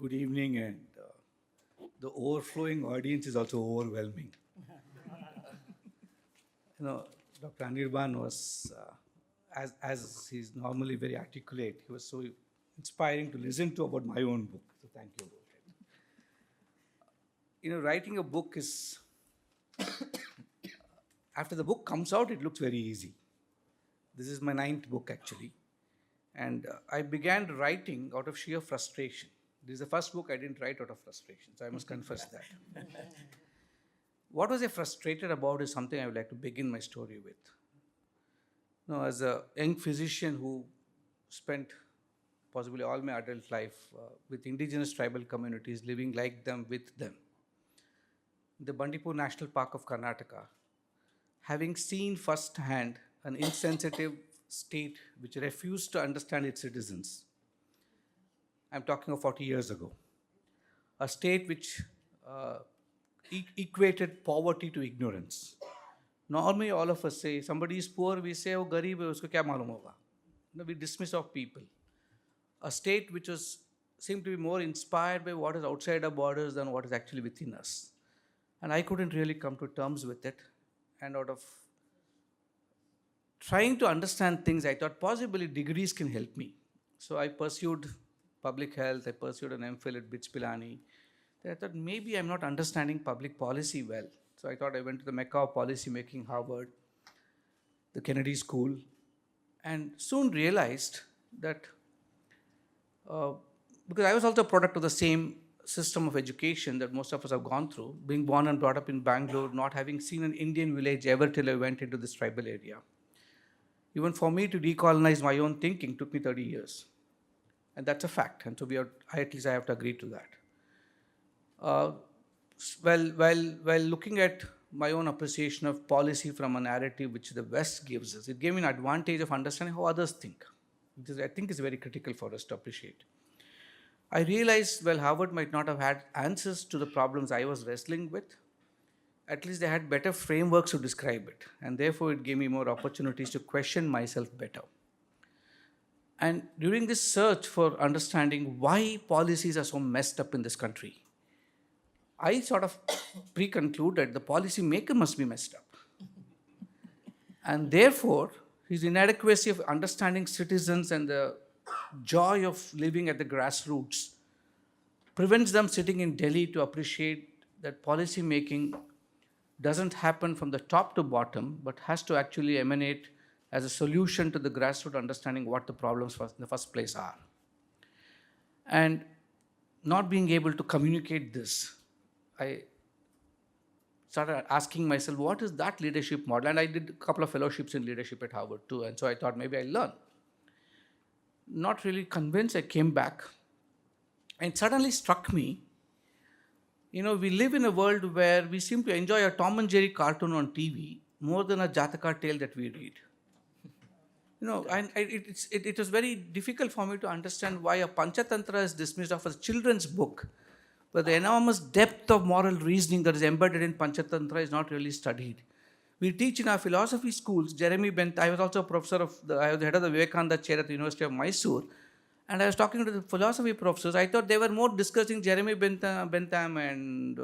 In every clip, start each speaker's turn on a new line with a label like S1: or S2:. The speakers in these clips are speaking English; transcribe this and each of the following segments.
S1: Good evening, and the overflowing audience is also overwhelming. You know, Dr. Anirban was, as he's normally very articulate, he was so inspiring to listen to about my own book. So thank you about it. Writing a book is, after the book comes out, it looks very easy. This is my 9th book actually. And I began writing out of sheer frustration. This is the first book I didn't write out of frustration, so I must confess that. What was I frustrated about is something I would like to begin my story with. As a young physician who spent possibly all my adult life with indigenous tribal communities, living like them, with them, the Bandipur National Park of Karnataka, having seen firsthand an insensitive state which refused to understand its citizens. I'm talking of 40 years ago. A state which equated poverty to ignorance. Normally, all of us say, somebody is poor, we say, oh, garib hai, usko kya malum hoga? We dismiss of people. A state which seemed to be more inspired by what is outside our borders than what is actually within us. And I couldn't really come to terms with it. And out of trying to understand things, I thought possibly degrees can help me. So I pursued public health, I pursued an MPhil at BITS Pilani. I thought maybe I'm not understanding public policy well. So I thought I went to the Mecca of policy making, Harvard, the Kennedy School, and soon realized that, because I was also a product of the same system of education that most of us have gone through, being born and brought up in Bangalore, not having seen an Indian village ever till I went into this tribal area. Even for me to decolonize my own thinking took me 30 years. And that's a fact. And so at least I have to agree to that. While looking at my own appreciation of policy from a narrative which the West gives us, it gave me an advantage of understanding how others think, which I think is very critical for us to appreciate. I realized, Harvard might not have had answers to the problems I was wrestling with. At least they had better frameworks to describe it. And therefore, it gave me more opportunities to question myself better. And during this search for understanding why policies are so messed up in this country, I sort of pre-concluded the policy maker must be messed up. And therefore, his inadequacy of understanding citizens and the joy of living at the grassroots prevents them sitting in Delhi to appreciate that policy making doesn't happen from the top to bottom, but has to actually emanate as a solution to the grassroots understanding what the problems in the first place are. And not being able to communicate this, I started asking myself, what is that leadership model? And I did a couple of fellowships in leadership at Harvard too, and so I thought maybe I'll learn. Not really convinced, I came back, and it suddenly struck me, we live in a world where we seem to enjoy a Tom and Jerry cartoon on TV more than a Jataka tale that we read. And it was very difficult for me to understand why a Panchatantra is dismissed as a children's book, but the enormous depth of moral reasoning that is embedded in Panchatantra is not really studied. We teach in our philosophy schools, Jeremy Bentham, I was also a professor I was the head of the Vivekananda chair at the University of Mysore, and I was talking to the philosophy professors. I thought they were more discussing Jeremy Bentham and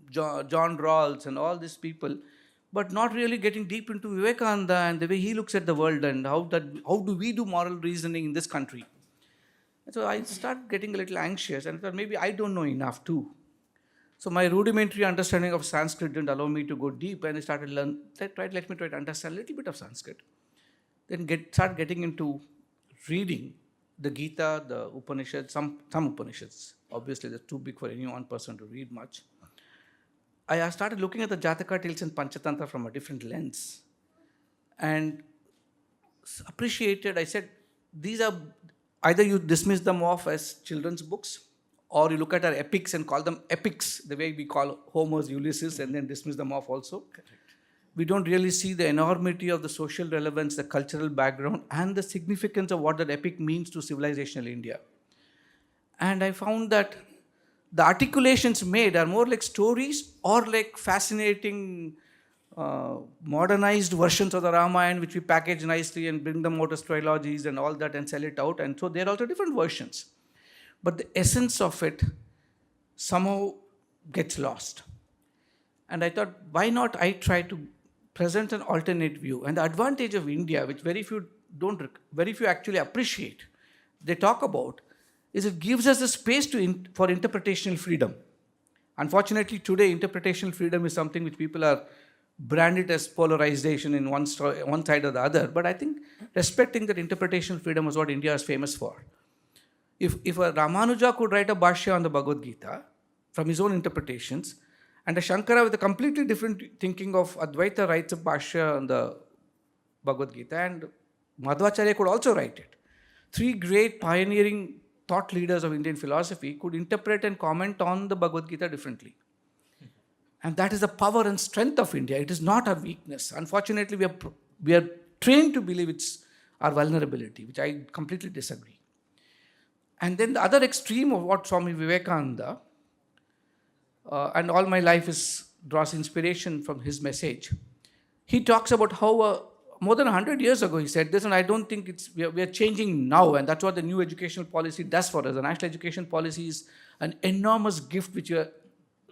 S1: John Rawls and all these people, but not really getting deep into Vivekananda and the way he looks at the world and how do we do moral reasoning in this country. And so I started getting a little anxious and I thought maybe I don't know enough too. So my rudimentary understanding of Sanskrit didn't allow me to go deep, and I started learning, let me try to understand a little bit of Sanskrit. Then start getting into reading the Gita, the Upanishads, some Upanishads. Obviously, they're too big for any one person to read much. I started looking at the Jataka tales and Panchatantra from a different lens and appreciated, I said, these are, either you dismiss them off as children's books, or you look at our epics and call them epics, the way we call Homer's Ulysses, and then dismiss them off also. Correct. We don't really see the enormity of the social relevance, the cultural background, and the significance of what that epic means to civilizational India. And I found that the articulations made are more like stories or like fascinating modernized versions of the Ramayana, which we package nicely and bring them out as trilogies and all that and sell it out. And so there are also different versions. but the essence of it somehow gets lost. And I thought, why not I try to present an alternate view? And the advantage of India, which very few actually appreciate, they talk about, is it gives us a space for interpretational freedom. Unfortunately, today, interpretational freedom is something which people are branded as polarization in one side or the other. But I think respecting that interpretational freedom is what India is famous for. If a Ramanuja could write a Bhashya on the Bhagavad Gita from his own interpretations, and a Shankara with a completely different thinking of Advaita writes a Bhashya on the Bhagavad Gita, and Madhvacharya could also write it. Three great pioneering thought leaders of Indian philosophy could interpret and comment on the Bhagavad Gita differently. And that is the power and strength of India. It is not our weakness. Unfortunately, we are trained to believe it's our vulnerability, which I completely disagree. And then the other extreme of what Swami Vivekananda, and all my life draws inspiration from his message. He talks about how more than 100 years ago he said this, and I don't think we are changing now, and that's what the new educational policy does for us. The national education policy is an enormous gift which we are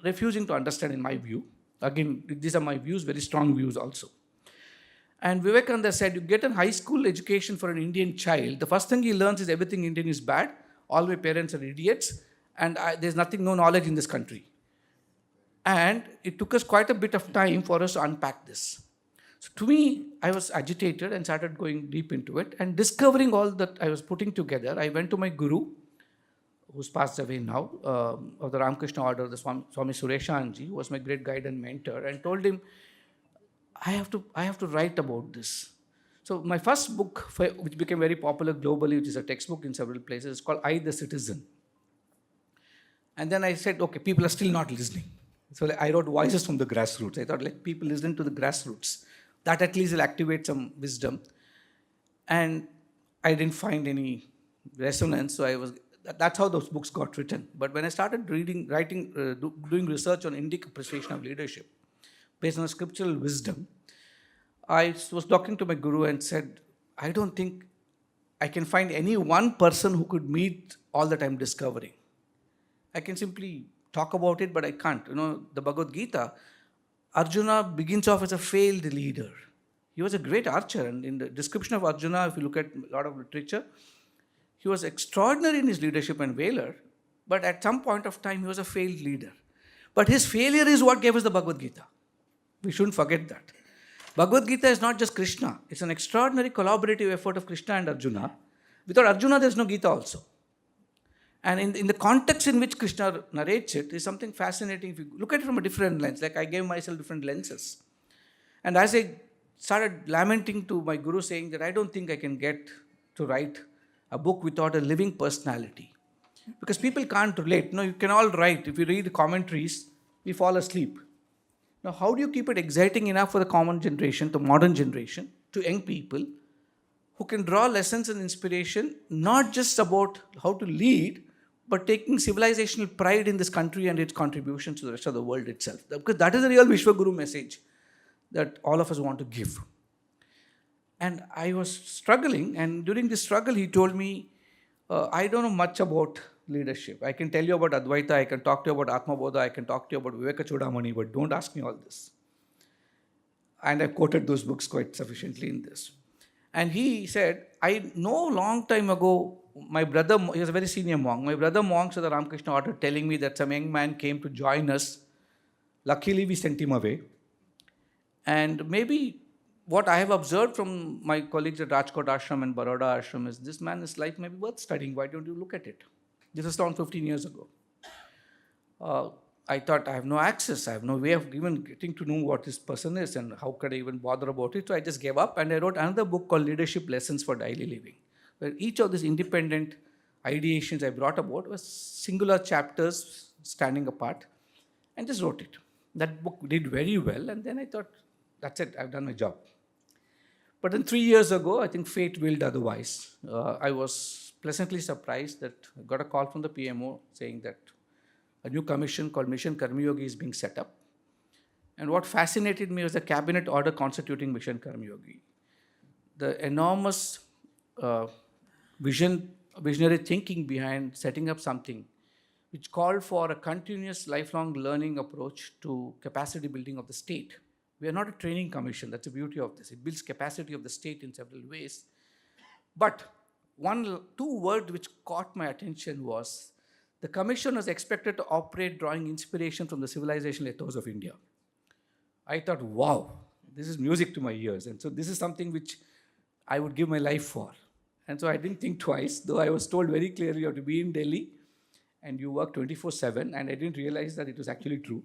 S1: refusing to understand, in my view. Again, these are my views, very strong views also. And Vivekananda said, you get a high school education for an Indian child, the first thing he learns is everything Indian is bad, all my parents are idiots, and there's no knowledge in this country. And it took us quite a bit of time for us to unpack this. So to me, I was agitated and started going deep into it, and discovering all that I was putting together, I went to my guru, who's passed away now, of the Ramakrishna order, the Swami Sureshanji, who was my great guide and mentor, and told him, I have to write about this. So my first book, which became very popular globally, which is a textbook in several places, is called I, the Citizen. And then I said, okay, people are still not listening. So I wrote Voices from the Grassroots. I thought, let people listen to the grassroots. That at least will activate some wisdom. And I didn't find any resonance, so that's how those books got written. But when I started doing research on Indic appreciation of leadership, based on scriptural wisdom, I was talking to my guru and said, I don't think I can find any one person who could meet all that I'm discovering. I can simply talk about it, but I can't. The Bhagavad Gita, Arjuna begins off as a failed leader. He was a great archer, and in the description of Arjuna, if you look at a lot of literature, he was extraordinary in his leadership and valor, but at some point of time, he was a failed leader. But his failure is what gave us the Bhagavad Gita. We shouldn't forget that. Bhagavad Gita is not just Krishna. It's an extraordinary collaborative effort of Krishna and Arjuna. Without Arjuna, there's no Gita also. And in the context in which Krishna narrates it is something fascinating. If you look at it from a different lens, like I gave myself different lenses. And as I started lamenting to my guru, saying that I don't think I can get to write a book without a living personality. Because people can't relate. You can all write. If you read the commentaries, we fall asleep. Now, how do you keep it exciting enough for the common generation, the modern generation, to young people who can draw lessons and inspiration, not just about how to lead, but taking civilizational pride in this country and its contributions to the rest of the world itself? Because that is the real Vishwaguru message that all of us want to give. And I was struggling, and during this struggle, he told me, I don't know much about leadership. I can tell you about Advaita, I can talk to you about Atma Bodha, I can talk to you about Viveka Chudamani, but don't ask me all this. And I quoted those books quite sufficiently in this. And he said, I know long time ago, my brother, he was a very senior monk, my brother monks of the Ramakrishna order telling me that some young man came to join us. Luckily, we sent him away. And maybe what I have observed from my colleagues at Rajkot Ashram and Baroda Ashram is this man's life may be worth studying. Why don't you look at it? This is around 15 years ago. I thought I have no access. I have no way of even getting to know what this person is and how could I even bother about it. So I just gave up and I wrote another book called Leadership Lessons for Daily Living, where each of these independent ideations I brought about was singular chapters standing apart and just wrote it. That book did very well, and then I thought, that's it, I've done my job. But then 3 years ago, I think fate willed otherwise. I was pleasantly surprised that I got a call from the PMO saying that a new commission called Mission Karmayogi is being set up. And what fascinated me was the cabinet order constituting Mission Karmayogi. The enormous vision visionary thinking behind setting up something which called for a continuous lifelong learning approach to capacity building of the state. We are not a training commission. That's the beauty of this. It builds capacity of the state in several ways. But two words which caught my attention was the commission was expected to operate drawing inspiration from the civilization ethos of India. I thought, wow, this is music to my ears. And so this is something which I would give my life for. And so I didn't think twice, though I was told very clearly you have to be in Delhi and you work 24/7, and I didn't realize that it was actually true.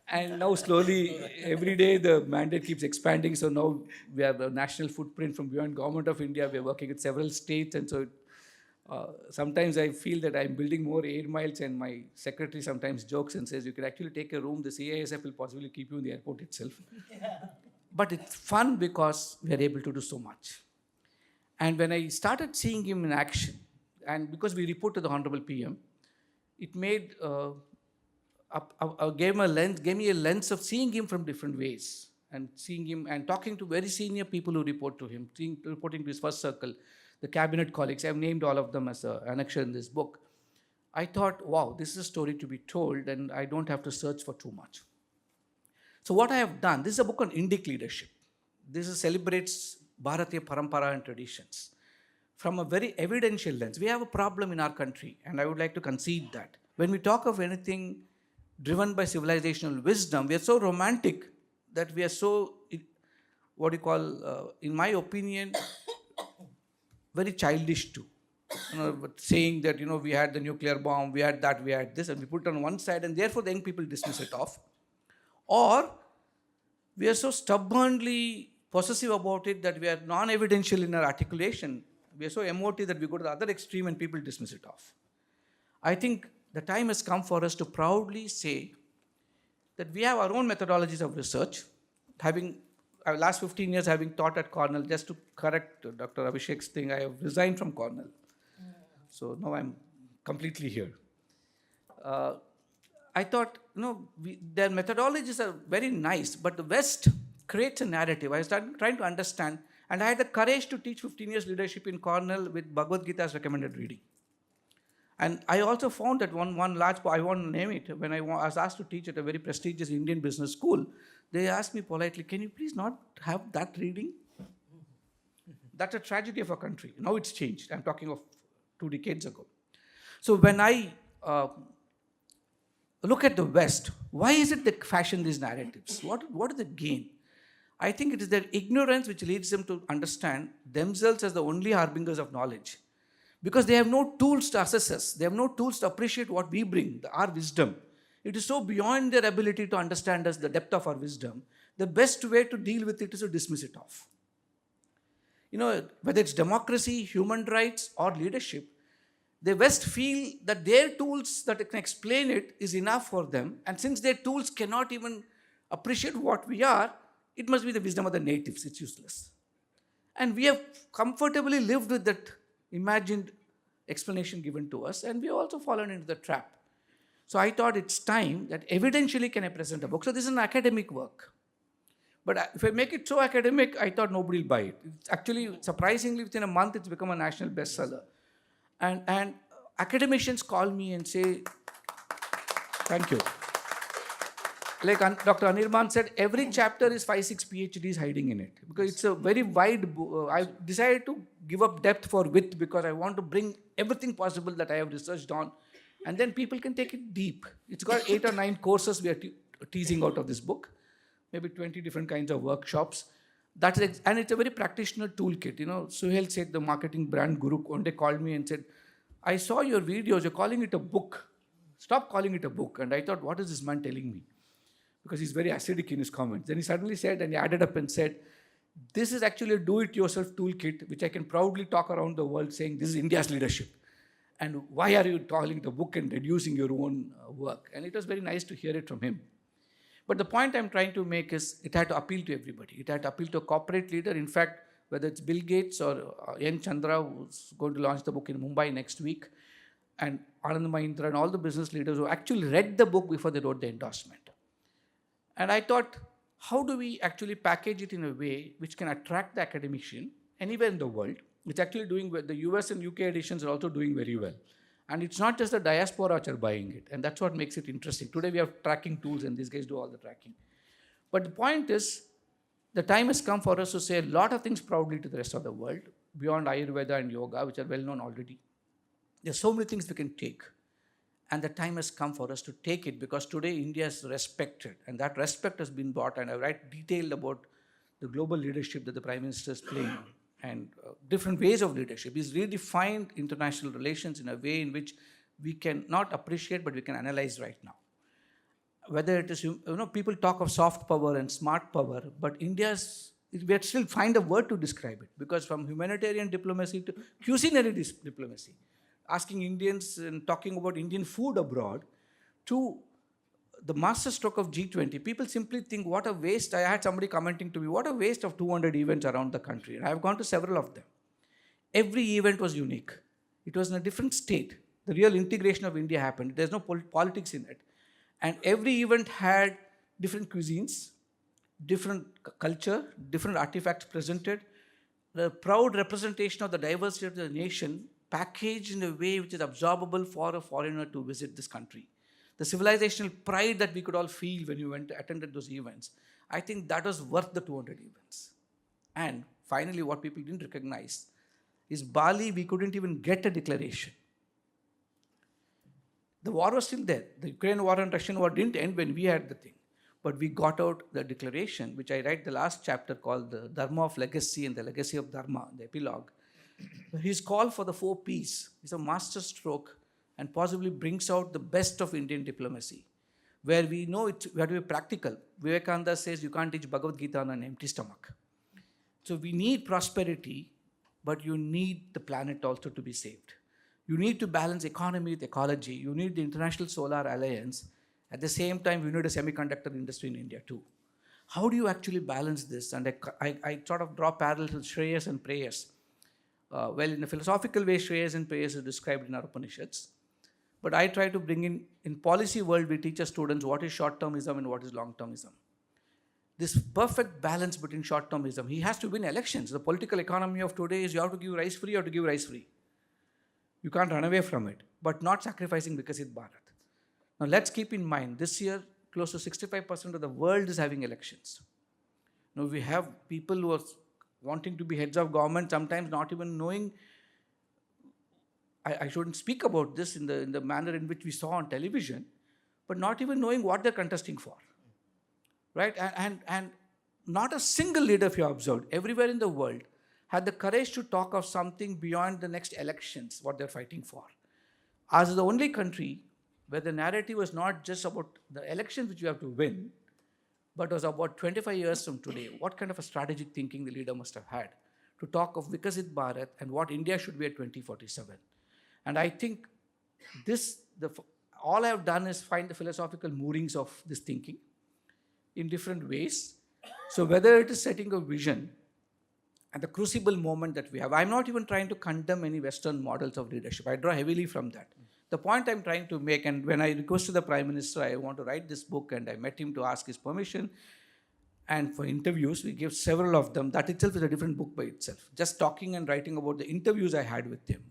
S1: And now slowly, every day the mandate keeps expanding. So now we have a national footprint from beyond Government of India. We're working with several states. And so sometimes I feel that I'm building more air miles, and my secretary sometimes jokes and says, you can actually take a room. The CISF will possibly keep you in the airport itself. Yeah. But it's fun because we are able to do so much. And when I started seeing him in action, and because we report to the Honorable PM, it made... gave me a lens of seeing him from different ways, and seeing him and talking to very senior people who report to him, reporting to his first circle, the cabinet colleagues. I've named all of them as an annexure in this book. I thought, wow, this is a story to be told, and I don't have to search for too much. So what I have done, this is a book on Indic leadership. This celebrates Bharatiya Parampara and traditions from a very evidential lens. We have a problem in our country, and I would like to concede that. When we talk of anything driven by civilizational wisdom, we are so romantic that we are so, what you call, in my opinion, very childish too. Saying that, we had the nuclear bomb, we had that, we had this, and we put it on one side, and therefore the young people dismiss it off. Or we are so stubbornly possessive about it that we are non-evidential in our articulation. We are so emotive that we go to the other extreme and people dismiss it off. I think the time has come for us to proudly say that we have our own methodologies of research. Having last 15 years having taught at Cornell, just to correct Dr. Abhishek's thing, I have resigned from Cornell. So now I'm completely here. I thought, their methodologies are very nice, but the West creates a narrative. I started trying to understand, and I had the courage to teach 15 years leadership in Cornell with Bhagavad Gita as recommended reading. And I also found that one large, I won't name it, when I was asked to teach at a very prestigious Indian business school, they asked me politely, can you please not have that reading? That's a tragedy of our country. Now it's changed. I'm talking of 2 decades ago. So when I look at the West, why is it they fashion these narratives? What is the gain? I think it is their ignorance which leads them to understand themselves as the only harbingers of knowledge. Because they have no tools to assess us. They have no tools to appreciate what we bring, our wisdom. It is so beyond their ability to understand us, the depth of our wisdom. The best way to deal with it is to dismiss it off. Whether it's democracy, human rights, or leadership, the West feel that their tools that can explain it is enough for them. And since their tools cannot even appreciate what we are, it must be the wisdom of the natives. It's useless. And we have comfortably lived with that imagined explanation given to us, and we have also fallen into the trap. So I thought it's time that evidentially can I present a book. So this is an academic work. But if I make it so academic, I thought nobody will buy it. It's actually, surprisingly, within a month, it's become a national bestseller. And academicians call me and say, thank you. Like Dr. Anirban said, every chapter is 5-6 PhDs hiding in it. Because it's a very wide book. I decided to give up depth for width because I want to bring everything possible that I have researched on. And then people can take it deep. It's got 8 or 9 courses we are teasing out of this book. Maybe 20 different kinds of workshops. And it's a very practitioner toolkit. Suhail said, the marketing brand guru, one day called me and said, I saw your videos, you're calling it a book. Stop calling it a book. And I thought, what is this man telling me? Because he's very acidic in his comments. Then he suddenly said, and he added up and said, this is actually a do-it-yourself toolkit, which I can proudly talk around the world saying, this is India's leadership. And why are you calling it a book and reducing your own work? And it was very nice to hear it from him. But the point I'm trying to make is it had to appeal to everybody. It had to appeal to a corporate leader. In fact, whether it's Bill Gates or N. Chandra, who's going to launch the book in Mumbai next week, and Anand Mahindra and all the business leaders who actually read the book before they wrote the endorsement. And I thought, how do we actually package it in a way which can attract the academician anywhere in the world. It's actually doing well. The US and UK editions are also doing very well. And it's not just the diaspora which are buying it. And that's what makes it interesting. Today we have tracking tools and these guys do all the tracking. But the point is, the time has come for us to say a lot of things proudly to the rest of the world, beyond Ayurveda and yoga, which are well known already. There's so many things we can take. And the time has come for us to take it, because today India is respected. And that respect has been brought. And I write detailed about the global leadership that the Prime Minister is playing and different ways of leadership. He's redefined international relations in a way in which we can not appreciate, but we can analyze right now. Whether it is, people talk of soft power and smart power, but India's, we still find a word to describe it, because from humanitarian diplomacy to culinary diplomacy, asking Indians and talking about Indian food abroad, to the master stroke of G20, people simply think, what a waste. I had somebody commenting to me, what a waste of 200 events around the country. And I have gone to several of them. Every event was unique. It was in a different state. The real integration of India happened. There's no politics in it. And every event had different cuisines, different culture, different artifacts presented, the proud representation of the diversity of the nation packaged in a way which is absorbable for a foreigner to visit this country. The civilizational pride that we could all feel when you attended those events, I think that was worth the 200 events. And finally, what people didn't recognize is Bali, we couldn't even get a declaration. The war was still there. The Ukraine war and Russian war didn't end when we had the thing. But we got out the declaration, which I write the last chapter called The Dharma of Legacy and the Legacy of Dharma, the epilogue. His call for the 4 Ps is a master stroke and possibly brings out the best of Indian diplomacy, where we know we have to be practical. Vivekananda says you can't teach Bhagavad Gita on an empty stomach. So we need prosperity, but you need the planet also to be saved. You need to balance economy with ecology. You need the International Solar Alliance. At the same time, you need a semiconductor industry in India too. How do you actually balance this? And I sort of draw parallels with Shreyas and Prayas. Well, in a philosophical way, Shreyas and Prayas is described in our Upanishads. But I try to bring in policy world, we teach our students what is short-termism and what is long-termism. This perfect balance between short-termism. He has to win elections. The political economy of today is you have to give rice-free or to give rice-free. You can't run away from it, but not sacrificing Viksit Bharat. Now let's keep in mind, this year, close to 65% of the world is having elections. Now we have people who are wanting to be heads of government, sometimes not even knowing. I shouldn't speak about this in the manner in which we saw on television, but not even knowing what they're contesting for. Right? And not a single leader, if you observed, everywhere in the world, had the courage to talk of something beyond the next elections, what they're fighting for. Ours is the only country where the narrative was not just about the elections which you have to win, but was about 25 years from today. What kind of a strategic thinking the leader must have had to talk of Viksit Bharat and what India should be at 2047. And I think all I have done is find the philosophical moorings of this thinking in different ways. So whether it is setting a vision and the crucible moment that we have, I'm not even trying to condemn any Western models of leadership. I draw heavily from that. The point I'm trying to make, and when I requested the Prime Minister, I want to write this book, and I met him to ask his permission. And for interviews, we gave several of them. That itself is a different book by itself. Just talking and writing about the interviews I had with him.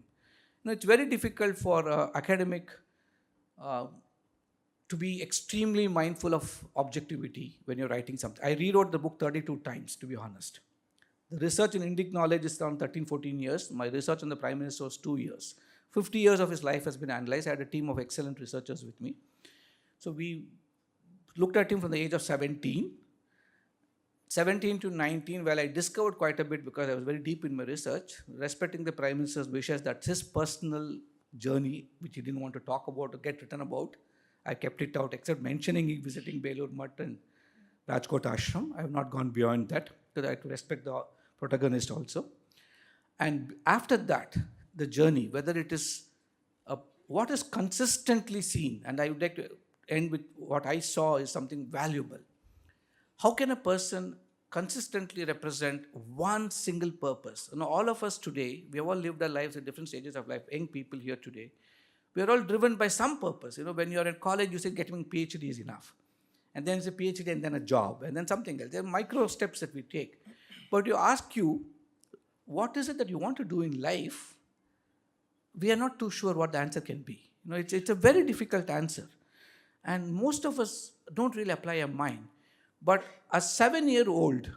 S1: It's very difficult for academic to be extremely mindful of objectivity when you're writing something. I rewrote the book 32 times, to be honest. The research in Indic knowledge is around 13, 14 years. My research on the Prime Minister was 2 years. 50 years of his life has been analyzed. I had a team of excellent researchers with me. So we looked at him from the age of 17 to 19, well, I discovered quite a bit because I was very deep in my research, respecting the Prime Minister's wishes. That's his personal journey, which he didn't want to talk about or get written about. I kept it out, except mentioning he visiting Belur Mutt and Rajkot Ashram. I have not gone beyond that, because I have to respect the protagonist also. And after that, the journey, whether it is what is consistently seen, and I would like to end with what I saw is something valuable. How can a person consistently represent one single purpose? All of us today, we have all lived our lives at different stages of life. Young people here today, we are all driven by some purpose. When you're in college, you say getting a PhD is enough. And then it's a PhD and then a job and then something else. There are micro steps that we take. But you ask you, what is it that you want to do in life, we are not too sure what the answer can be. It's a very difficult answer. And most of us don't really apply our mind. But a 7-year-old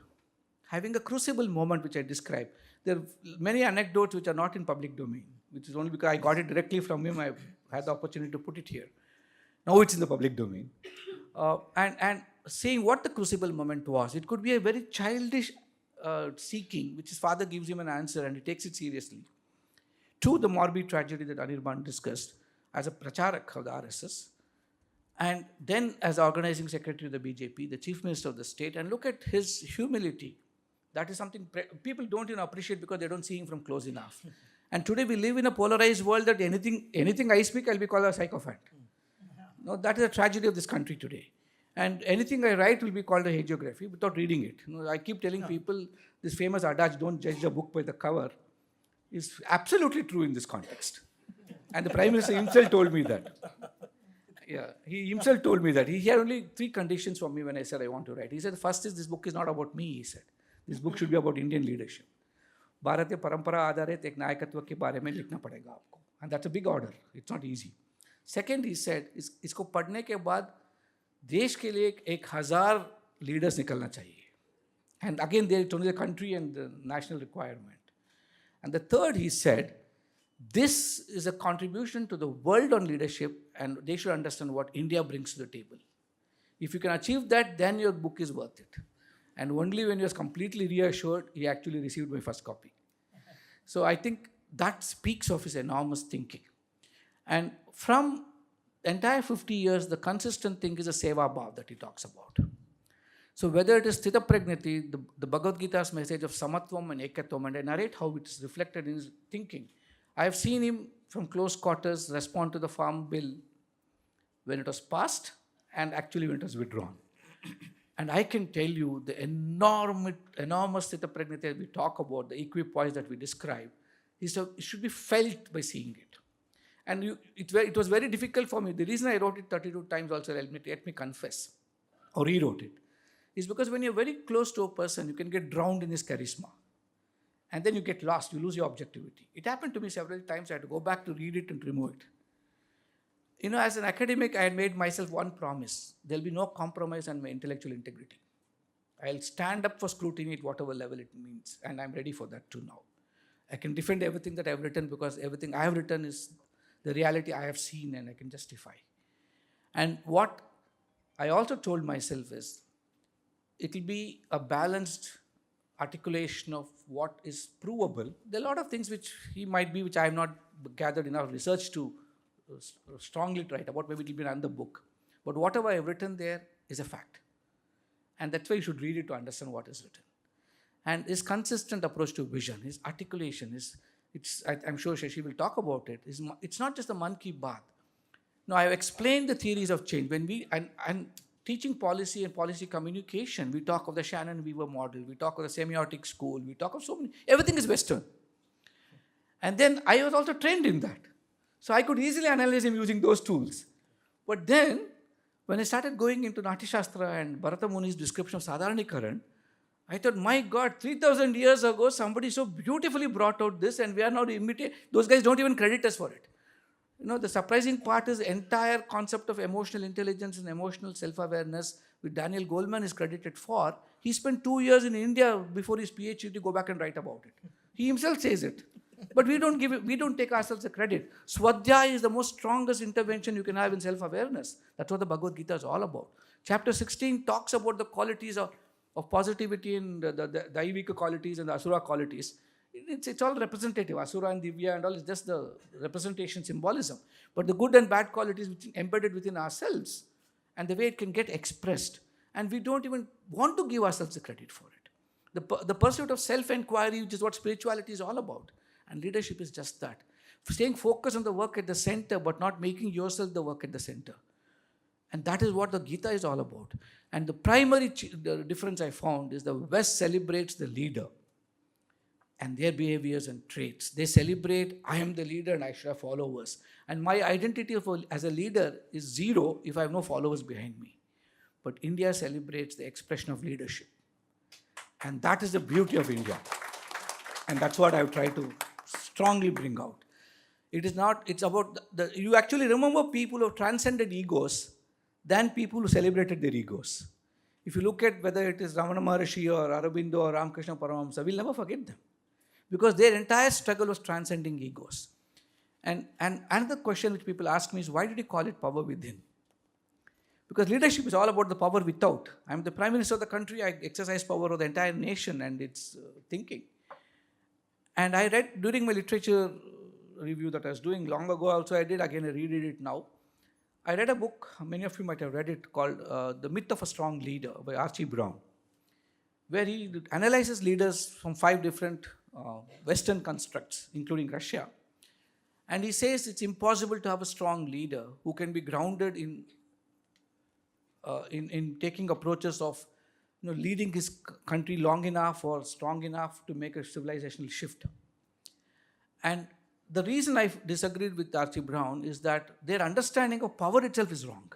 S1: having a crucible moment, which I described, there are many anecdotes which are not in public domain, which is only because I got it directly from him. I had the opportunity to put it here. Now it's in the public domain. And saying what the crucible moment was, it could be a very childish seeking, which his father gives him an answer and he takes it seriously, to the morbid tragedy that Anirban discussed as a pracharak of the RSS, and then as organizing secretary of the BJP, the chief minister of the state, and look at his humility. That is something people don't even appreciate because they don't see him from close enough. And today we live in a polarized world that anything I speak, I'll be called a sycophant. No, that is a tragedy of this country today. And anything I write will be called a hagiography without reading it. I keep telling people this famous adage, don't judge a book by the cover, is absolutely true in this context. And the Prime Minister himself told me that. Yeah, he himself told me that. He had only 3 conditions for me when I said I want to write. He said, the first is this book is not about me, he said. This book should be about Indian leadership. भारतीय परंपरा आधारित एक नायकत्व के बारे में लिखना पड़ेगा आपको. And that's a big order. It's not easy. Second, he said, इसको पढ़ने के बाद देश के लिए 1,000 leaders निकलना चाहिए. And again, there is only the country and the national requirement. And the third, he said, this is a contribution to the world on leadership, and they should understand what India brings to the table. If you can achieve that, then your book is worth it. And only when he was completely reassured, he actually received my first copy. So I think that speaks of his enormous thinking. And from the entire 50 years, the consistent thing is a seva bhav that he talks about. So whether it is Sthita Pragnati, the Bhagavad Gita's message of Samatvam and Ekatvam, and I narrate how it is reflected in his thinking. I have seen him from close quarters respond to the Farm Bill when it was passed and actually when it was withdrawn. And I can tell you the enormous Sthita Pragnati we talk about, the equipoise that we describe, it should be felt by seeing it. And it was very difficult for me. The reason I wrote it 32 times also, let me confess, or rewrote it, is because when you're very close to a person, you can get drowned in his charisma. And then you get lost, you lose your objectivity. It happened to me several times. I had to go back to read it and remove it. As an academic, I had made myself one promise. There'll be no compromise on my intellectual integrity. I'll stand up for scrutiny at whatever level it means. And I'm ready for that too now. I can defend everything that I've written because everything I have written is the reality I have seen and I can justify. And what I also told myself is, it'll be a balanced articulation of what is provable. There are a lot of things which I have not gathered enough research to strongly write about. Maybe it will be another book. But whatever I have written there is a fact. And that's why you should read it to understand what is written. And his consistent approach to vision, his articulation, I'm sure Shashi will talk about it. It's not just a Man Ki Baat. No, I have explained the theories of change. And teaching policy and policy communication, we talk of the Shannon-Weaver model, we talk of the semiotic school, we talk of so many, everything is Western. And then I was also trained in that. So I could easily analyze him using those tools. But then, when I started going into Natya Shastra and Bharata Muni's description of Sadharanikaran, I thought, my God, 3,000 years ago, somebody so beautifully brought out this and we are now imitating. Those guys don't even credit us for it. The surprising part is the entire concept of emotional intelligence and emotional self-awareness, which Daniel Goleman is credited for. He spent 2 years in India before his PhD to go back and write about it. He himself says it. But we don't take ourselves the credit. Swadhyaya is the most strongest intervention you can have in self-awareness. That's what the Bhagavad Gita is all about. Chapter 16 talks about the qualities of positivity and the Daivika qualities and the Asura qualities. It's all representative. Asura and Divya and all is just the representation symbolism. But the good and bad qualities which are embedded within ourselves and the way it can get expressed. And we don't even want to give ourselves the credit for it. The pursuit of self-inquiry, which is what spirituality is all about. And leadership is just that. Staying focused on the work at the center, but not making yourself the work at the center. And that is what the Gita is all about. And the primary difference I found is the West celebrates the leader and their behaviors and traits. They celebrate, I am the leader and I should have followers. And my identity as a leader is zero if I have no followers behind me. But India celebrates the expression of leadership. And that is the beauty of India. And that's what I've tried to strongly bring out. It is not, it's about you actually remember people who have transcended egos than people who celebrated their egos. If you look at whether it is Ramana Maharshi or Aurobindo or Ramakrishna Paramahamsa, we'll never forget them. Because their entire struggle was transcending egos. And another question which people ask me is, why did he call it power within? Because leadership is all about the power without. I'm the Prime Minister of the country, I exercise power over the entire nation and its thinking. And I read during my literature review that I was doing long ago also, I reread it now. I read a book, many of you might have read it, called The Myth of a Strong Leader by R Brown, where he analyzes leaders from 5 different Western constructs, including Russia. And he says it's impossible to have a strong leader who can be grounded in taking approaches of leading his country long enough or strong enough to make a civilizational shift. And the reason I disagreed with R Brown is that their understanding of power itself is wrong.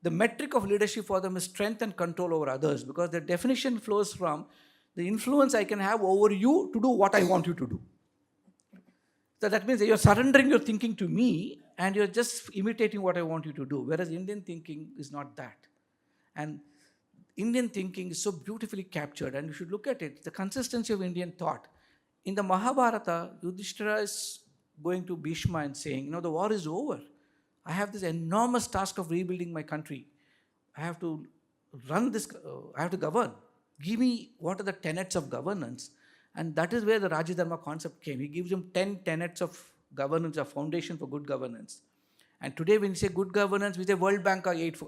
S1: The metric of leadership for them is strength and control over others, because their definition flows from the influence I can have over you to do what I want you to do. So that means that you're surrendering your thinking to me and you're just imitating what I want you to do. Whereas Indian thinking is not that. And Indian thinking is so beautifully captured, and you should look at it, the consistency of Indian thought. In the Mahabharata, Yudhishthira is going to Bhishma and saying, the war is over. I have this enormous task of rebuilding my country. I have to run this, I have to govern. Give me what are the tenets of governance. And that is where the Rajadharma concept came. He gives him 10 tenets of governance, a foundation for good governance. And today when we say good governance, we say World Bank are 8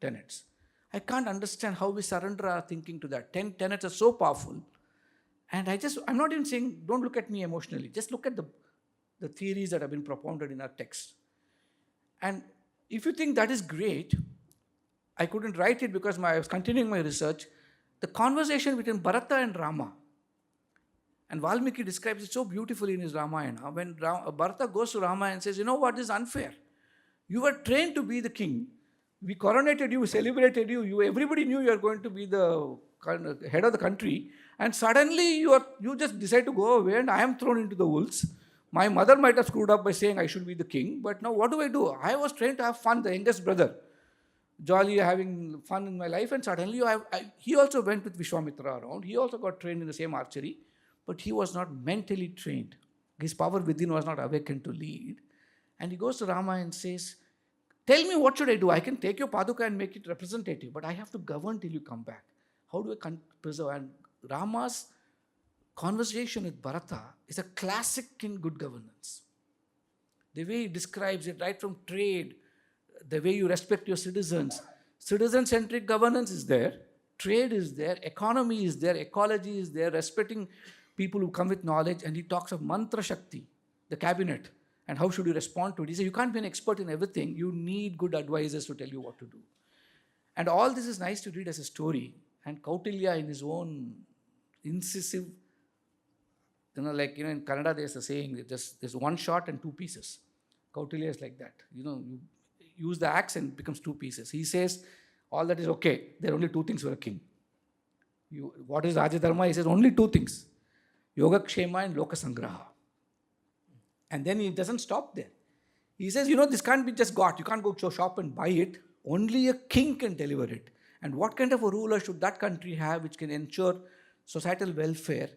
S1: tenets. I can't understand how we surrender our thinking to that. 10 tenets are so powerful. And I'm not even saying, don't look at me emotionally. Just look at the theories that have been propounded in our text. And if you think that is great, I couldn't write it because I was continuing my research. The conversation between Bharata and Rama, and Valmiki describes it so beautifully in his Ramayana. When Bharata goes to Rama and says, what is unfair? You were trained to be the king. We coronated you, we celebrated you. Everybody knew you are going to be the head of the country. And suddenly you just decide to go away and I am thrown into the wolves. My mother might have screwed up by saying I should be the king. But now what do? I was trained to have fun, the youngest brother. Jolly, having fun in my life. And suddenly he also went with Vishwamitra around. He also got trained in the same archery. But he was not mentally trained. His power within was not awakened to lead. And he goes to Rama and says, tell me what should I do? I can take your Paduka and make it representative, but I have to govern till you come back. How do I preserve? And Rama's conversation with Bharata is a classic in good governance. The way he describes it, right from trade, the way you respect your citizens. Citizen-centric governance is there. Trade is there. Economy is there. Ecology is there. Respecting people who come with knowledge. And he talks of mantra shakti, the cabinet, and how should you respond to it. He says, you can't be an expert in everything. You need good advisors to tell you what to do. And all this is nice to read as a story. And Kautilya, in his own incisive, in Kannada there's a saying, there's one shot and 2 pieces. Kautilya is like that. You use the axe and it becomes 2 pieces. He says, all that is okay. There are only 2 things for a king. What is Rajadharma? He says, only 2 things. Yoga Kshema and Loka Sangraha. And then he doesn't stop there. He says, this can't be just got. You can't go to a shop and buy it. Only a king can deliver it. And what kind of a ruler should that country have which can ensure societal welfare?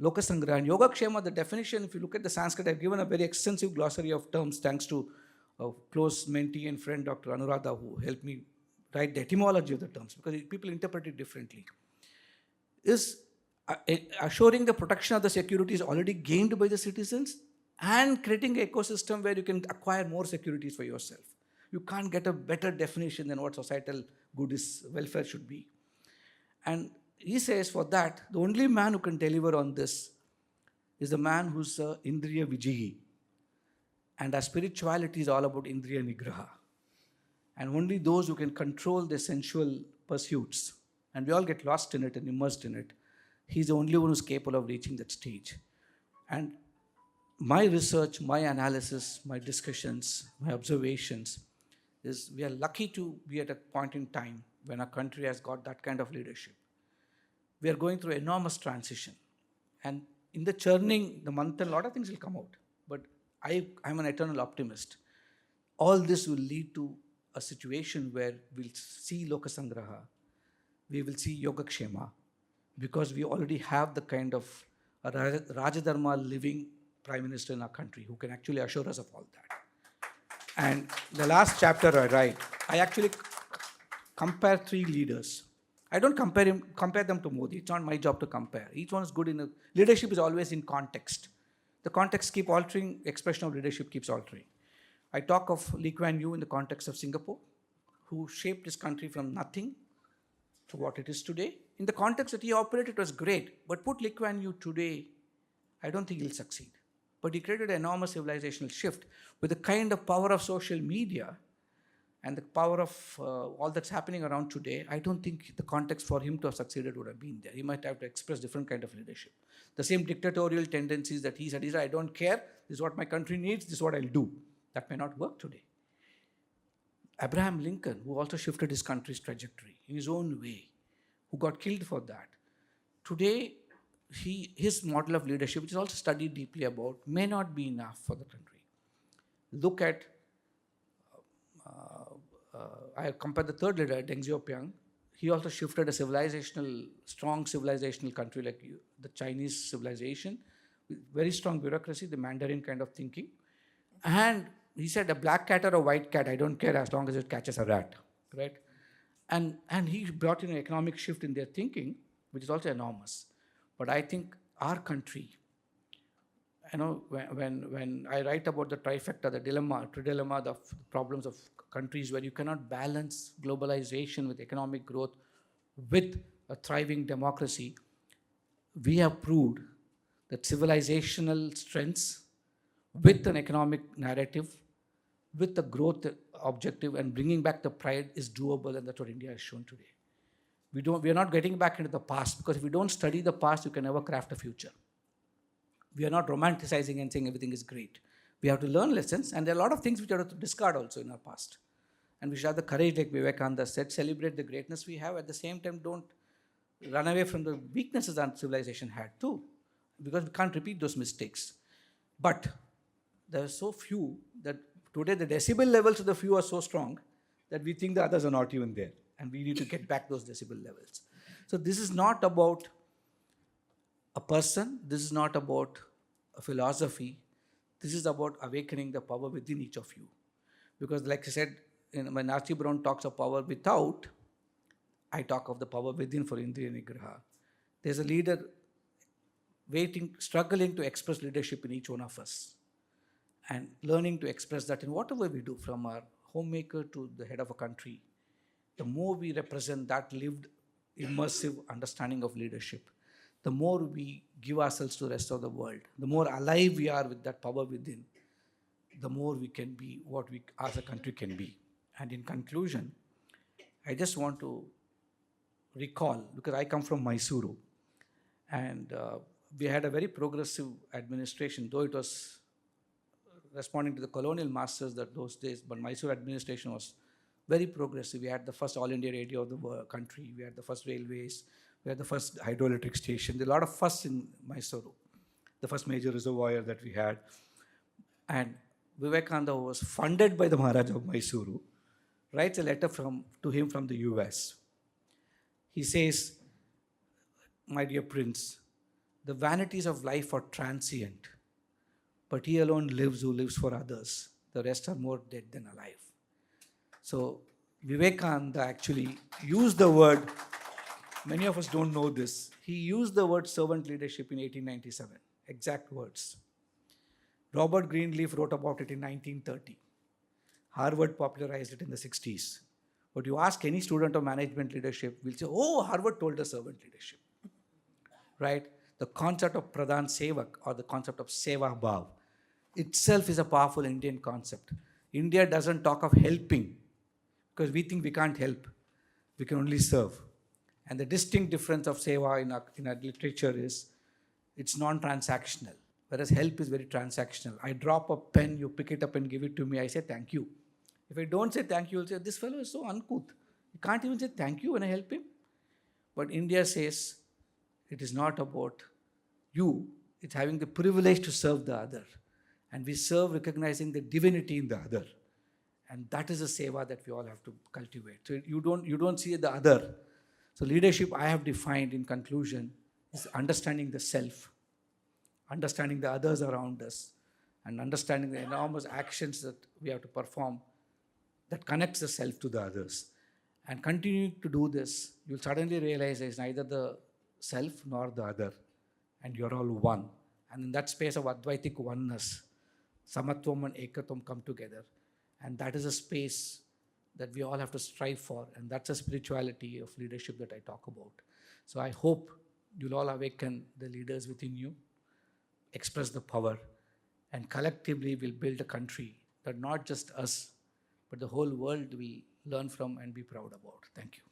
S1: Loka Sangraha and Yoga Kshema, the definition, if you look at the Sanskrit, I've given a very extensive glossary of terms thanks to a close mentee and friend, Dr. Anuradha, who helped me write the etymology of the terms because people interpret it differently. Is assuring the protection of the securities already gained by the citizens and creating an ecosystem where you can acquire more securities for yourself. You can't get a better definition than what societal good is, welfare should be. And he says for that, the only man who can deliver on this is the man who's Indriya Vijayi. And our spirituality is all about Indriya Nigraha. And only those who can control their sensual pursuits, and we all get lost in it and immersed in it, he's the only one who's capable of reaching that stage. And my research, my analysis, my discussions, my observations is we are lucky to be at a point in time when our country has got that kind of leadership. We are going through enormous transition. And in the churning, the month, a lot of things will come out. But I'm an eternal optimist. All this will lead to a situation where we'll see Lokasangraha, we will see Yogakshema, because we already have the kind of a Rajadharma living Prime Minister in our country who can actually assure us of all that. And the last chapter I write, I actually compare three leaders. I don't compare them to Modi. It's not my job to compare. Each one is good in leadership is always in context. The context keeps altering, expression of leadership keeps altering. I talk of Lee Kuan Yew in the context of Singapore, who shaped this country from nothing to what it is today. In the context that he operated, it was great. But put Lee Kuan Yew today, I don't think he'll succeed. But he created an enormous civilizational shift with the kind of power of social media and the power of all that's happening around today. I don't think the context for him to have succeeded would have been there. He might have to express different kind of leadership. The same dictatorial tendencies that he said, I don't care, this is what my country needs, this is what I'll do. That may not work today. Abraham Lincoln, who also shifted his country's trajectory in his own way, who got killed for that. Today, his model of leadership, which is also studied deeply about, may not be enough for the country. Look at, I compare the third leader, Deng Xiaoping. He also shifted a strong civilizational country like the Chinese civilization, with very strong bureaucracy, the Mandarin kind of thinking. And he said, a black cat or a white cat, I don't care as long as it catches a rat, right? And he brought in an economic shift in their thinking, which is also enormous. But I think our country, when I write about the trifecta, the tridilemma, the problems of countries where you cannot balance globalization with economic growth with a thriving democracy, we have proved that civilizational strengths with an economic narrative, with the growth objective and bringing back the pride is doable, and that's what India has shown today. We are not getting back into the past, because if we don't study the past, you can never craft a future. We are not romanticizing and saying everything is great. We have to learn lessons, and there are a lot of things which we have to discard also in our past. And we should have the courage, like Vivekananda said, celebrate the greatness we have. At the same time, don't run away from the weaknesses that civilization had too, because we can't repeat those mistakes. But there are so few that today the decibel levels of the few are so strong that we think the others are not even there. And we need to get back those decibel levels. So this is not about a person. This is not about a philosophy. This is about awakening the power within each of you. Because like I said, when Archie Brown talks of power without, I talk of the power within for Indriya Nigraha. There's a leader struggling to express leadership in each one of us. And learning to express that in whatever we do, from our homemaker to the head of a country. The more we represent that lived, immersive understanding of leadership, the more we give ourselves to the rest of the world, the more alive we are with that power within, the more we can be what we as a country can be. And in conclusion, I just want to recall, because I come from Mysuru, and we had a very progressive administration, though it was responding to the colonial masters that those days, but Mysuru administration was very progressive. We had the first All India radio of the country. We had the first railways. We had the first hydroelectric station. There was a lot of fuss in Mysuru, the first major reservoir that we had. And Vivekananda, who was funded by the Maharaja of Mysuru, writes a letter to him from the US. He says, my dear prince, the vanities of life are transient, but he alone lives who lives for others. The rest are more dead than alive. So Vivekananda actually used the word, many of us don't know this, he used the word servant leadership in 1897, exact words. Robert Greenleaf wrote about it in 1930. Harvard popularized it in the 60s. But you ask any student of management leadership, we'll say, oh, Harvard told us servant leadership, right? The concept of Pradhan Sevak, or the concept of Seva Bhav, itself is a powerful Indian concept. India doesn't talk of helping, because we think we can't help. We can only serve. And the distinct difference of Seva in our literature is, it's non-transactional, whereas help is very transactional. I drop a pen, you pick it up and give it to me, I say thank you. If I don't say thank you, you'll say, this fellow is so uncouth. You can't even say thank you when I help him. But India says, it is not about you, It's having the privilege to serve the other. And we serve recognizing the divinity in the other. And that is a seva that we all have to cultivate. So you don't see the other. So leadership, I have defined in conclusion, is understanding the self, understanding the others around us, and understanding the enormous actions that we have to perform that connects the self to the others. And continuing to do this, you'll suddenly realize it's neither the self nor the other, and you're all one. And in that space of Advaitic oneness, Samatvam and Ekatvam come together. And that is a space that we all have to strive for, and that's a spirituality of leadership that I talk about. So I hope you'll all awaken the leaders within you, express the power, and collectively we'll build a country that not just us, but the whole world will learn from and be proud about. Thank you.